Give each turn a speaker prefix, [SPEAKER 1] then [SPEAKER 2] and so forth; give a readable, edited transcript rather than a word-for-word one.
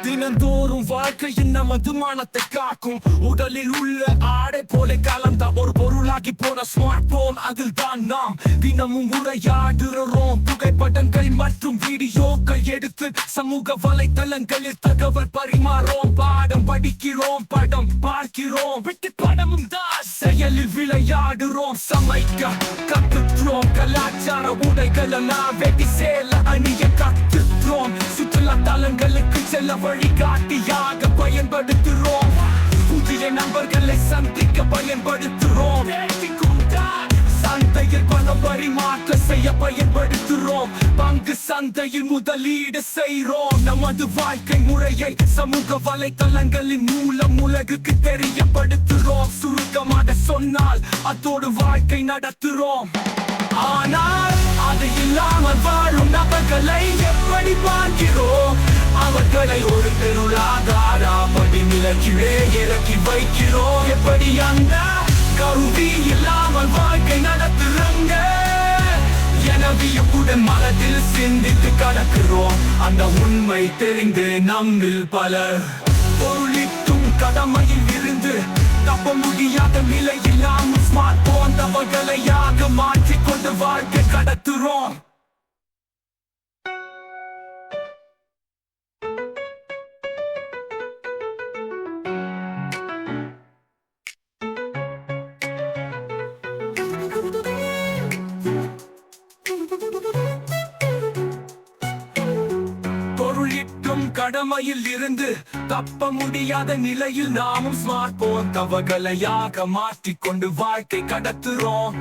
[SPEAKER 1] தினந்தோறும் வாழ்க்கையின் நமது மனத்தை காக்கும் உடலில் உள்ள ஆடை போல கலந்த ஒரு பொருளாகி போன ஸ்மார்ட் போன், அதில் தான் நாம் தினமும் உரையாடுகிறோம். புகைப்படங்கள் மற்றும் வீடியோக்கள் எடுத்து சமூக வலைத்தளங்களில் தகவல் பரிமாறோம். பாடம் படிக்கிறோம், படம் பார்க்கிறோம், வெட்டி படமும் தான் செயலில் விளையாடுறோம். சமைக்க கத்துக்கிறோம், கலாச்சார உடைகள் எல்லாம் வெட்டி சேல அணிய கத்துக்கிறோம். சுற்றுலா தலங்களுக்கு செல்ல வழிகாட்டியாக பயன்படுத்துகிறோம். புதிய நபர்களை சந்திக்க பயன்படுத்துகிறோம். சந்தையில் பணம் பரிமாற்ற செய்ய பயன்படுத்துகிறோம். பங்கு சந்தையில் முதலீடு செய்கிறோம். நமது வாழ்க்கை முறையை சமூக வலைத்தளங்களின் மூலம் உலகுக்கு தெரியப்படுத்துகிறோம். சுருக்கமாக சொன்னால் அதோடு வாழ்க்கை நடத்துகிறோம். ஆனால் அது இல்லாமல் வாழும் நபர்களை எப்படி பார்க்கிறோம்? அவர்களை ஒரு பெருளாதார படிநிலையிலே இறக்கி வைக்கிறோம். எப்படி அந்த கருவி இல்லாமல் வாழ்க்கை நடத்துறங்க? எனவே உடன் மனதில் சிந்தித்து கடக்கிறோம். அந்த உண்மை தெரிந்து நம்மில் பலர் பொருளிக்கும் கடமையில் இருந்து தப்ப முடியாத நிலையில் நாம் ஸ்மார்ட் போன் தவறுகளையாக மாற்றிக்கொண்டு வாழ்க்கை கடத்துறோம். பொருளிக்கும் கடமையில் இருந்து தப்ப முடியாத நிலையில் நாமும் ஸ்மார்ட் போன் தவறுகளையாக மாற்றிக்கொண்டு வாழ்க்கை கடத்துறோம்.